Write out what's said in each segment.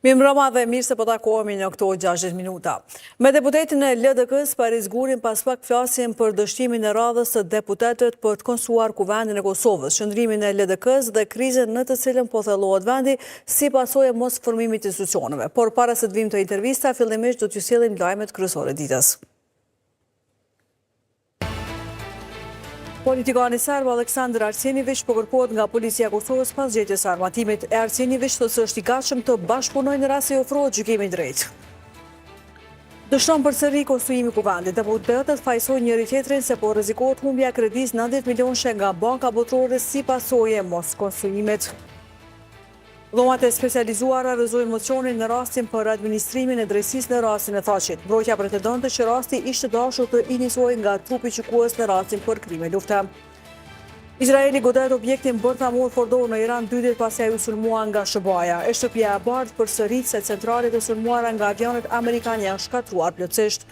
Mirëmbrëma dhe mirë se po takohemi në këto 60 minuta. Me deputetin e LDK-s Paris Gurin pas pak flasim për dështimin e radhës të deputetët për të konstruar Kuvendin e Kosovës, shndrimin e LDK-s dhe krizën në të cilën po thellohet vendi si pasojë mos formimit të institucioneve. Por para se të vim të intervista, fillimisht do t'ju sjellim lajmet kryesore ditës. Politikani serb Aleksandar Arsenivić po kërkohet nga policia e Kosovës pas gjetjes së armatimit. Arsenivić thotë se është i gatshëm të bashkëpunojë në rast se i ofrohet gjykimi i drejtë. Dështon përsëri konstruimi i Kuvendit. Deputetët fajsojnë njëri tjetrin se po rrezikohet humbja e kredisë 90 milionësh nga Banka Botërore si pasojë e mos konstruimit. Dhomat e specializuara rrëzojnë mocionin në rastin për administrimin e drejtësisë në rastin e Thaqit. Mbrojtja pretendonte që rasti ishte dashur të iniciuar nga trupi gjykues në rastin për krime lufte. Izraeli godet objektin bërthamor Fordo në Iran 2 ditë pasi ai u sulmua nga SBA-ja. E shtëpia e bardhë përsërit se centralet e sulmuara nga avionet amerikanë janë shkatruar plotësisht.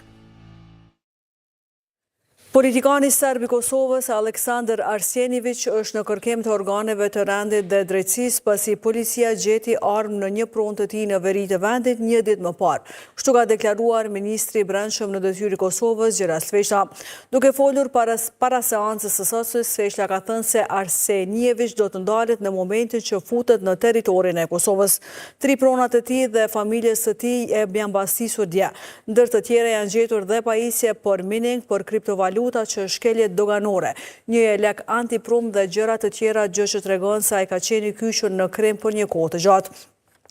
Politikani serb i Kosovës Aleksandar Arsenivić është në kërkim të organeve të rendit dhe drejtësisë pasi policia gjeti armë në një pronë të tij në veri të vendit një ditë më parë. Kështu ka deklaruar ministri i brendshëm në detyrë i Kosovës Xheral Sveçla. Duke folur para seancës së sotme, Sveçla ka thënë se Arsenijević do të ndalet në momentin që futet në territorin e Kosovës. 3 pronat e tij dhe familjes së tij e janë mbastisur dje. Ndër të tjera janë gjetur dhe pajisje për mining, për kriptovaluta që shkelje doganore, një lek antiprum dhe gjëra të tjera, gjë që tregon se ai ka qenë i kyçur në Krim për një kohë të gjatë.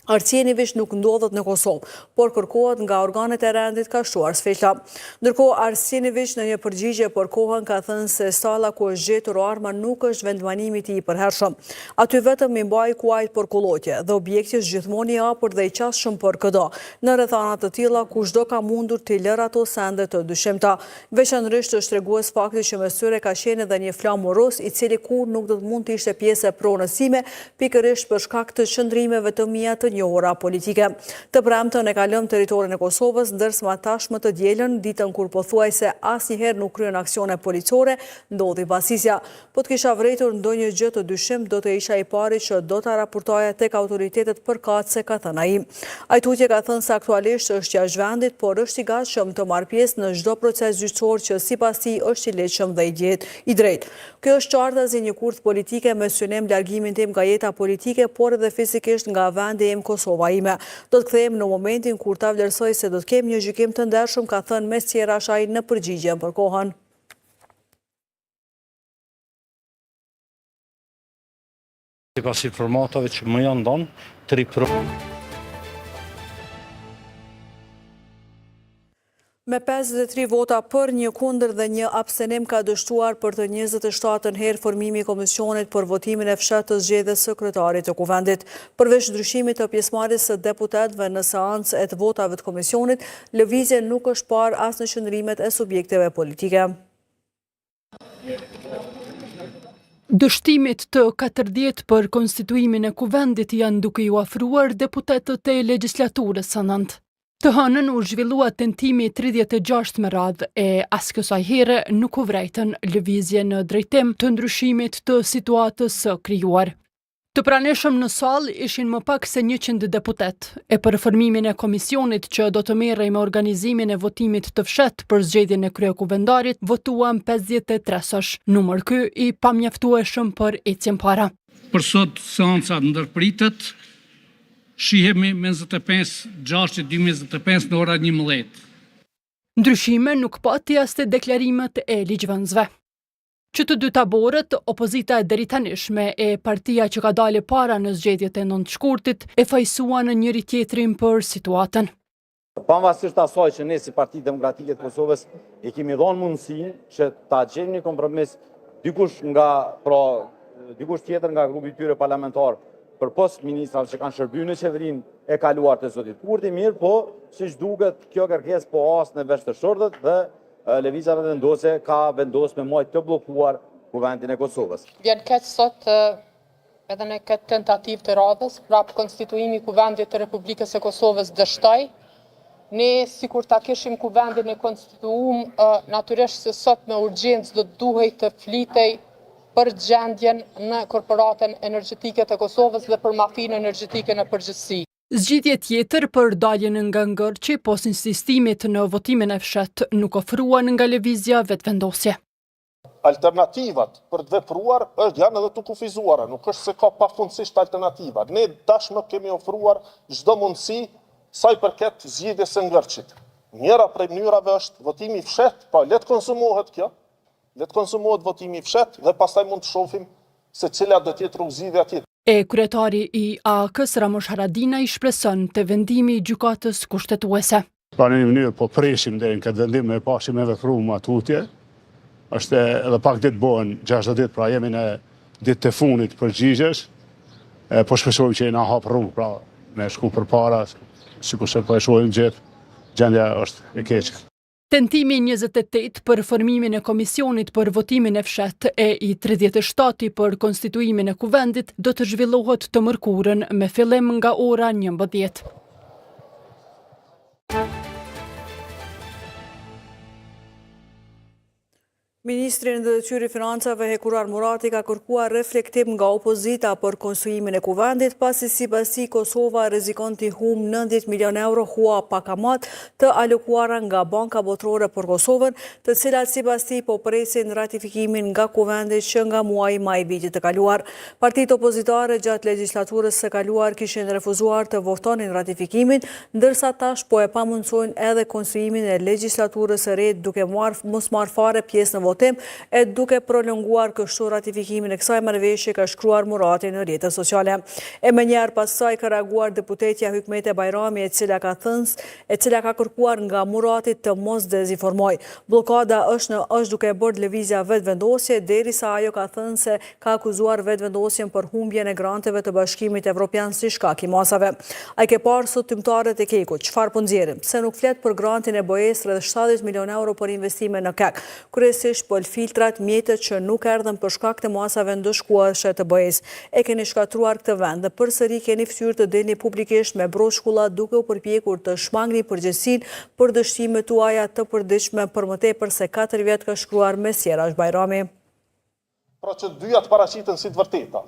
Arsenivić nuk ndodhet në Kosovë, por kërkohet nga organet e rendit, ka shtuar Sveçla. Ndërkohë Arsenivić në një përgjigje për kohën ka thënë se stalla ku është gjetur arma nuk është vendbanimi i tij i përhershëm. Aty vetëm i mbaj kuajt për kullotje dhe objekti është gjithmonë i hapur dhe i qasshëm për çdo. Në rrethana të tilla kushdo ka mundur të lërë ato sende të dyshimta. Veçanërisht është tregues fakti që mes tyre ka qenë edhe një flamuros i cili kur nuk do të mund të ishte pjesë e pronës sime, pikërisht për shkak të qëndrimeve të mia të njohura politike. Të premtën e ka lënë territorin e Kosovës, ndërsa tashmë të dielën, ditën kur pothuajse asnjëherë nuk kryen aksione policore, ndodhi pasisja. Po të kisha vërejtur ndonjë gjë të dyshim, do të isha i pari që do ta raportoja tek autoritetet përkatëse, ka thënë ai. Ai tutje ka thënë se aktualisht është jashtë vendit, por është i gatshëm të marrë pjesë në çdo proces gjyqësor që sipas tij është i lehtëshëm dhe i drejtë. Kjo është qartazi një kurth politike me synim largimin tim nga jeta politike, por edhe fizikisht nga vendi im Kosova ime. Do të kthehemi në momentin kur ta vlerësoj se do të kem një gjykim të ndershëm, ka thënë mes tjerash ai në përgjigjen për kohën. Sipas informatave që më janë dhënë, 3 Me 53 vota për, 1 kundër dhe 1 abstenim ka dështuar për të 27 herë formimi i komisionit për votimin e fshehtë të zgjedhjes së kryetarit të Kuvendit. Përveç ndryshimit të pjesëmarrjes së deputetëve në seancë e të votave të komisionit, lëvizja nuk është parë as në qëndrimet e subjekteve politike. Dështimit të 40 për konstituimin e Kuvendit janë duke ju ofruar deputetët e legjislaturës së nëntë. Të hënën u zhvillua tentimi 36 me radhë e as kësaj here nuk u vrejtën lëvizje në drejtim të ndryshimit të situatës së krijuar. Të pranishëm në sallë ishin më pak se 100 deputet, e për formimin e komisionit që do të merrej me organizimin e votimit të fshehtë për zgjedhjen e kryekuvendarit votuan 53-sh, numër ky i pamjaftueshëm për ecjen para. Për sot seanca ndërpritet. Shihemi 25/6/2025 në ora 11. Ndryshime nuk pati as te deklarimet e ligjvënësve. Që të dy taborët, opozita e deritanishme e partia që ka dalë para në zgjedhjet e 9 shkurtit, e fajsuan njëri tjetrin për situatën. Pavarësisht asaj që ne si Partia Demokratike të Kosovës e kemi dhënë mundësinë që ta gjejmë një kompromis, dikush tjetër nga grupi i tyre parlamentar për post ministrat që kanë shërbyer në qeverinë e kaluar të zotit Kurti, mirë, po siç duket kjo kërkesë po as në vesh të shortët dhe lëvizja vendose ka vendosur me majtë të bllokuar Kuvendin e Kosovës. Vjen keq sot edhe në këtë tentativë të radhës, prap konstituimi i Kuvendit të Republikës së Kosovës dështoi. Ne sikur ta kishim Kuvendin e konstituum, natyrisht se sot me urgjencë do duhej të flitej për gjendjen në korporatën energjetike të Kosovës dhe për mafinë energjetike në përgjithësi. Zgjidhje tjetër për daljen nga ngërçi pas insistimit në votimin e fshet nuk ofruan nga lëvizja vetëvendosje. Alternativat për të vepruar janë edhe të kufizuara, nuk është se ka pafundësisht alternativa. Ne tashmë kemi ofruar çdo mundësi sa i përket zgjidhjes së ngërçit. Njëra prej mënyrave është votimi i fshet, pra le të konsumohet kjo, le të konsumohet votimi i fshet dhe pastaj mund të shohim se cila do të jetë rrugëzidhja tjetër. E kryetari i AK-s Ramush Haradinaj shpreson të vendimi i gjykatës kushtetuese. Pra në një mënyrë po presim deri në këtë vendim me pasim me vepru më tutje. Është edhe pak ditë bëhen 60 ditë, pra jemi në ditë të fundit përgjigjesh. Po shpresojmë që na hap rrugë pra me shku përpara, sikur se po e shohim gjendja është e keqe. Tentimi 28 për formimin e komisionit për votimin e fshet e i 37 për konstituimin e kuvendit do të zhvillohet të mërkurën me fillim nga ora 11. Ministri në Ndërtyrë i Financave Hekurar Murati ka kërkuar reflektim nga opozita për konstruimin e kuvendit, pasi sipas tij Kosova rrezikon të humbë 90 milion euro hua pakamat të alokuara nga Banka Botërore për Kosovën, të cilat sipas tij po presin ratifikimin nga kuvendi që nga muaji maj vitit të kaluar. Partitë opozitare gjatë legjislaturës së kaluar kishin refuzuar të votonin ratifikimin, ndërsa tash po e pamundsojnë edhe konstruimin e legjislaturës së re duke mos marrë fare pjesë në votim e duke prolonguar kështu ratifikimin e kësaj marrëveshje, ka shkruar Murati në rrjetet sociale. E menjëherë pas saj ka reaguar deputetja Hykmete Bajrami, e cila ka kërkuar nga Murati të mos dezinformoj. Bllokada është duke bërë lëvizja vetëvendosje, derisa ajo ka thënë se ka akuzuar vetëvendosjen për humbjen e granteve të Bashkimit Evropian si shkak i masave. Ai ke parë sot tymtarët e Kekut, çfarë po nxjerrim? Se nuk flet për grantin e BE-s rreth 70 milion euro për investime në Kek. Kryesisht për filtrat, mjetët që nuk erdhën për shkak të masave ndëshkuese të BE-s. E keni shkatruar këtë vend dhe përsëri keni ftyrë të dilni publikisht me broshkulla duke u përpjekur të shmangni përgjegjësinë për dështimet tuaja të përditshme për më tepër se 4 vjet, ka shkruar Mesjerash Bajrami. Pra që të dyja të paraqiten si të vërteta.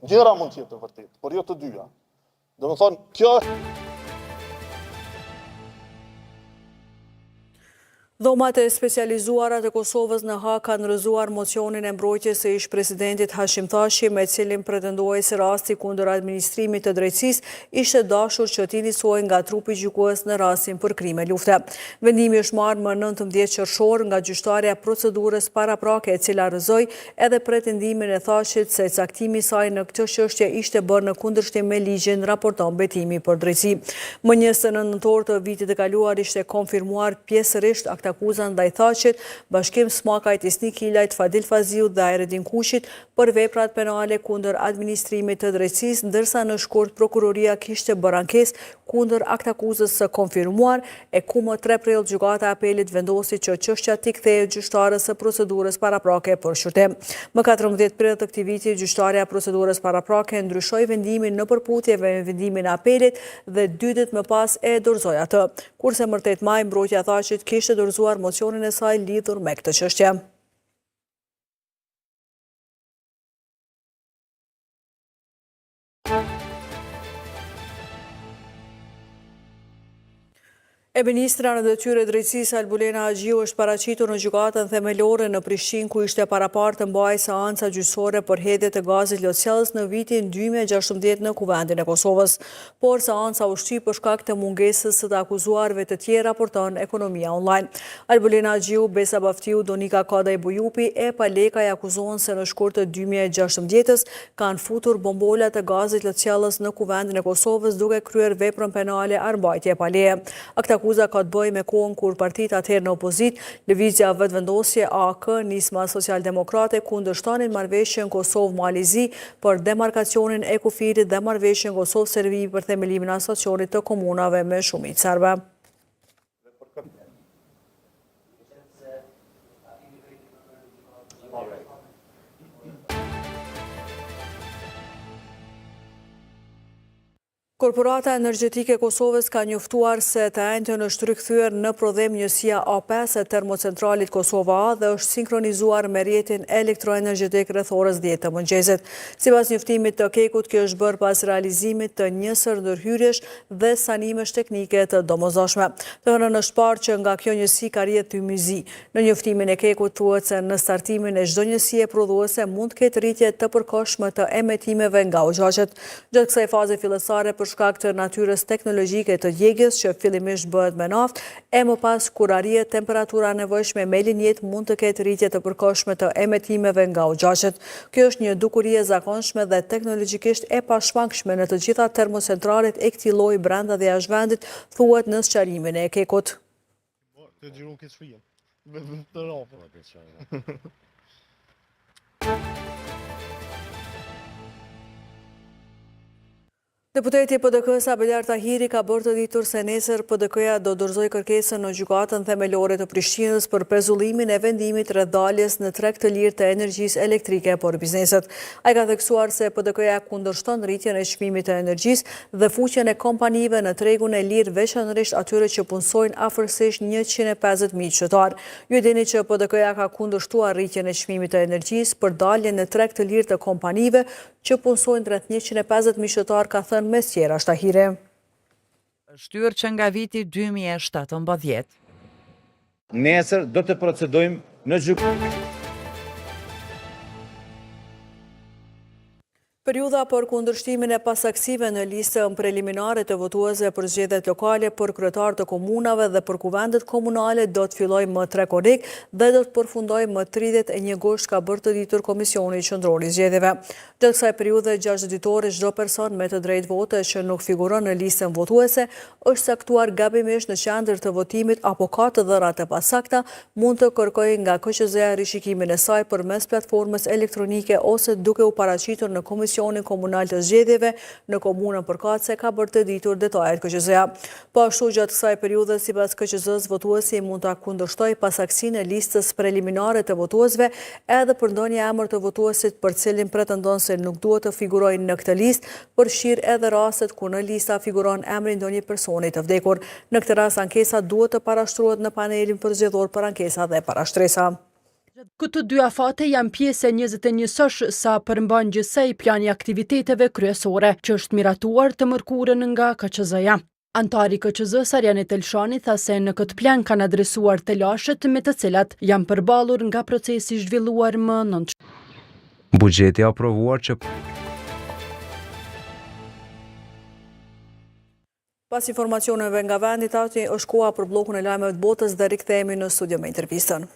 Njëra mund të jetë të vërtetë, por jo të dyja. Domethënë, kjo është Dhomat e specializuara të Kosovës në Hag kanë rrëzuar mocionin e mbrojtjes së ish-presidentit Hashim Thaçi, me cilin pretendoi se rasti kundër administrimit të drejtësisë ishte dashur që t'i nisoj nga trupi gjykues në rastin për krime lufte. Vendimi është marrë më 19 qershor nga gjyqtarja procedurës paraprake, e cila rrëzoi edhe pretendimin e Thaçit se caktimi i saj në këtë çështje ishte bërë në kundërshtim me ligjin, raporton Betimi për Drejtësi. Më 29 nëntor të vitit të kaluar ishte konfirmuar pjesërisht akuzën ndaj Thaçit, Bashkim Smakajt, Isni Kilajt, Fadil Faziu dhe Ajredin Kushit për veprat penale kundër administrimit të drejtësisë, ndërsa në shkurt prokuroria kishte bërë ankesë kundër aktakuzës së konfirmuar, e ku më 3 prill gjykata e apelit vendosi që çështja t'i kthehet gjyqtarës së procedurës paraprake për shqyrtim. Më 14 prill të këtij viti, gjyqtarja e procedurës paraprake ndryshoi vendimin në përputhje me vendimin e apelit dhe 2 ditë më pas e dorëzoi atë. Kurse më 8 maj, mbrojtja e Thaçit kishte dorëzuar mocionin e saj lidhur me këtë çështje. E ministra në detyrë e drejtësisë Albulena Agjiu është paraqitur në gjykatën themelore në Prishtinë, ku ishte paraparë të mbajë seanca gjyqësore për hedhje të gazit lotësjellës në vitin 2016 në kuvendin e Kosovës. Por seanca u shtyp për shkak të mungesës së të akuzuarve të tjerë, raporton Ekonomia Online. Albulena Agjiu, Besa Baftiu, Donika Kadaj Bujupi e Paleka i akuzohen se në shkurt të 2016 kanë futur bombola të gazit lotësjellës në kuvendin e Kosovës duke kryer veprën penale armbajtje pa leje. Akuza ka të bëjë me kohën kur partitë atëherë në opozit, Lëvizja Vetëvendosje AK, Nisma Social-Demokrate, kundërshtonin marrëveshjen Kosovë-Malizi për demarkacionin e kufirit dhe marrëveshjen Kosovë-Serbi për themelimin e asociacionit të komunave me shumicë serbe. Korporata Energjetike e Kosovës ka njoftuar se të enjtën është rikthyer në prodhim njësia A5 e termocentralit Kosova A dhe është sinkronizuar me rrjetin elektroenergjetik rreth orës 10 të mëngjesit. Sipas njoftimit të Kekut, kjo është bërë pas realizimit të njësër ndërhyrjesh dhe sanimesh teknike të domosdoshme. Të hënën është parë që nga kjo njësi ka rrjet tymyzi. Në njoftimin e Kekut thuhet se në startimin e çdo njësie prodhuese mund të ketë rritje të përkohshme të emetimeve nga ugjaqet. Gjatë kësaj faze fillestare për shkak të natyrës teknologjike të djegjes që fillimisht bëhet me naftë, e më pas kur arrihet temperatura nevojshme me linjet mund të ketë rritje të përkohshme të emetimeve nga ugjaqet. Kjo është një dukuri e zakonshme dhe teknologjikisht e pashmangshme në të gjitha termocentralet e këtij lloji brenda dhe jashtë vendit, thuhet në sqarimin e Kekut. Deputeti PDK-s Abelard Tahiri ka bërë të ditur se nesër PDK-ja do dorëzoj kërkesën në gjykatën themelore të Prishtinës për pezullimin e vendimit rreth daljes në treg të lirë të energjisë elektrike për bizneset. Ai ka theksuar se PDK-ja kundërshton rritjen e çmimit të energjisë dhe fuqjen e kompanive në tregun e lirë, veçanërisht atyre që punësojnë afërsisht 150.000 qytetar. Ju e dini që PDK-ja ka kundërshtuar rritjen e çmimit të energjisë për daljen në treg të lirë të kompanive që punësojnë rreth 150.000 qytetar, ka thënë Mesjera Shtahire. Shtyrë që nga viti 2017. Nesër do të procedojmë në gjykatë. Periudha për kundërshtimin e pasaksive në listën preliminare të votuesve për zgjedhjet lokale për kryetar të komunave dhe për kuvendet komunale do të fillojë më 3 korrik dhe do të përfundojë më 31 gusht, ka bërë të ditur Komisioni Qendror i Zgjedhjeve. Gjatë kësaj periudhe 6 ditore çdo person me të drejtë vote që nuk figuron në listën votuese është saktuar gabimisht në qendër të votimit apo ka të dhëra të pasakta, mund të kërkojë nga KQZ-ja rishikimin e saj përmes platformës elektronike ose duke u paraqitur në Komisionin Komunal të Zgjedhjeve në komunën Përkatëse, ka bërë të ditur detajet KQZ-ja. Po ashtu gjatë kësaj periudhe, sipas KQZ-s, votuesi mund ta kundërshtojë pasaksinë e listës preliminare të votuesve edhe për ndonjë emër të votuesit për cilin pretendon se nuk duhet të figurojë në këtë listë, përfshirë edhe rastet ku në lista figuron emri ndonjë personi të vdekur. Në këtë rast ankesa duhet të parashtrohet në panelin përzgjedhor për ankesa dhe parashtresa. Këto dy afate janë pjesë e 21-sh sa përmban gjithsej plani aktiviteteve kryesore, që është miratuar të mërkurën nga KQZ-ja. Antari KQZ-s Arianit Elshani tha se në këtë plan kanë adresuar telashet me të cilat janë përballur nga procesi zhvilluar më nënshëm. Buxheti aprovuar që Pas informacioneve nga vendi, tani është koha për bllokun e lajmeve të botës dhe rikthehemi në studio me intervistën.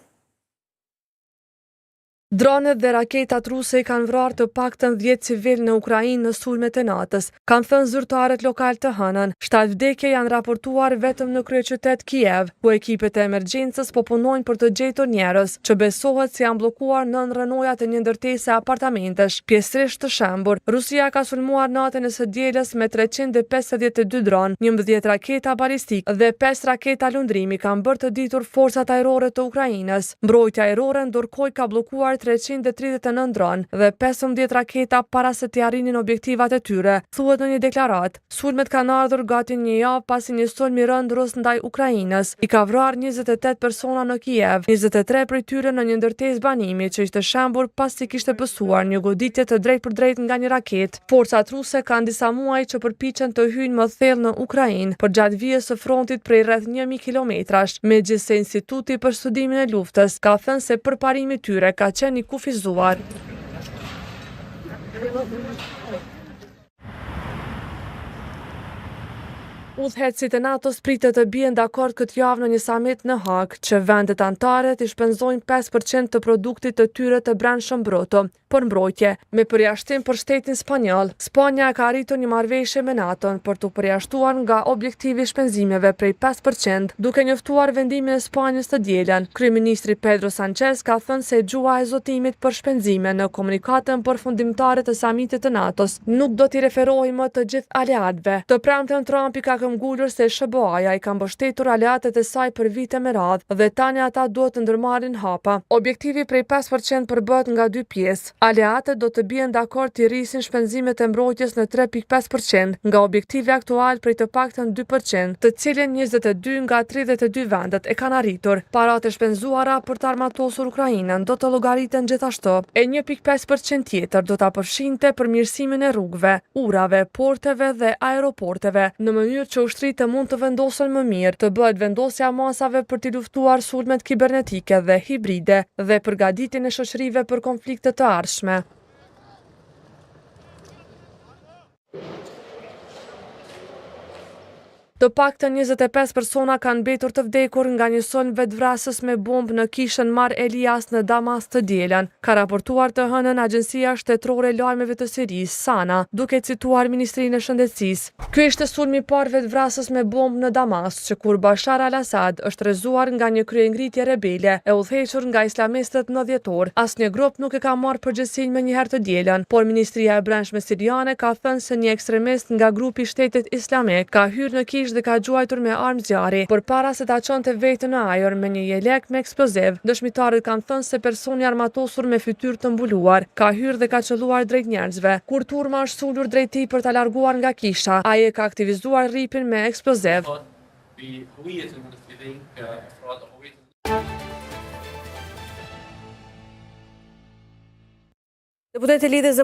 Dronet dhe raketat ruse kanë vrarë të paktën 10 civil në Ukrainë në sulmet e natës, kanë thënë zyrtarët lokal të hënën. 7 vdekje janë raportuar vetëm në kryeqytet Kiev, ku ekipet e emergjencës po punojnë për të gjetur njerëz që besohet se janë bllokuar nën rrënojat e një ndërtese apartamentesh, pjesërisht të shembur. Rusia ka sulmuar natën e së dielës me 352 dron, 11 raketa balistike dhe 5 raketa lundrimi, kanë bërë të ditur forcat ajrore të Ukrainës. Mbrojtja ajrore ndërkohë ka bllokuar 339 dron dhe 15 raketa para se të arrinin objektivat e tyre, thuhet në një deklaratë. Sulmet kanë ardhur gati një javë pasi një sulm i rënd rus ndaj Ukrainës i ka vrarë 28 persona në Kiev, 23 prej tyre në një ndërtesë banimi që ishte shembur pasi kishte pësuar një goditje të drejt për drejt nga një raketë. Forcat ruse kanë disa muaj që përpiqen të hyjnë më thellë në Ukrainë përgjatë vijës së frontit prej rreth 1000 kilometrash, megjithse Instituti për Studimin e Luftës ka thënë se përparimi i tyre ka qenë i kufizuar. Udhëheqësit e NATO-s pritet të bien dakord këtë javë në një samit në Hag, që vendet anëtare të shpenzojnë 5% të produktit të tyre të brendshëm bruto për mbrojtje, me përjashtim për shtetin spanjoll. Spanja ka arritur një marrëveshje me NATO-n për të përjashtuar nga objektivi shpenzimeve prej 5%, duke njoftuar vendimin e Spanjës të dielën. Kryeministri Pedro Sanchez ka thënë se gjua e zotimit për shpenzime në komunikatën përfundimtare të samitit të NATO-s nuk do t'i referohej më të gjithë aleatëve. Të premten Trumpi ka të ngulur se SBA-ja i ka mbështetur aleatet e saj për vite me radhë dhe tani ata duhet të ndërmarrin hapa. Objektivi prej 5% përbëhet nga 2 pjesë. Aleatet do të bien dakord të rrisin shpenzimet e mbrojtjes në 3.5% nga objektivi aktual prej të paktën 2%, të cilin 22 nga 32 vendet e kanë arritur. Paratë e shpenzuara për të armatosur Ukrainën do të llogariten gjithashtu e 1.5% tjetër do ta përfshinte përmirësimin e rrugëve, urave, porteve dhe aeroporteve, në mënyrë që ushtrit të mund të vendosen më mirë, të bëhet vendosja masave për të luftuar sulmet kibernetike dhe hibride dhe përgatitjen e shoqërive për konflikte të ardhshme. Të paktën 25 persona kanë mbetur të vdekur nga një sulm vetvrasës me bombë në kishën Mar Elias në Damas të dielën, ka raportuar të hënën Agjencia Shtetërore e Lajmeve të Sirisë, SANA, duke cituar Ministrinë e Shëndetësisë. Ky ishte sulmi i parë vetvrasës me bombë në Damas, që kur Bashar al-Assad është rrezuar nga një kryengritje rebele e udhëhequr nga islamistët 90-or. Asnjë grup nuk e ka marrë përgjegjësinë më njëherë të dielën, por Ministria e Brendshme siriane ka thënë se një ekstremist nga grupi i Shtetit Islamik ka hyrë në kishë dhe ka gjuajtur me armë zjarri, përpara se ta çonte vetën në ajër me një jelek me eksploziv. Dëshmitarët kanë thënë se personi armatosur me fytyrë të mbuluar ka hyrë dhe ka qelluar drejt njerëzve. Kur turma është sulur drejt tij për ta larguar nga kisha, ai e ka aktivizuar rripin me eksploziv. Deputeti i Lidhjes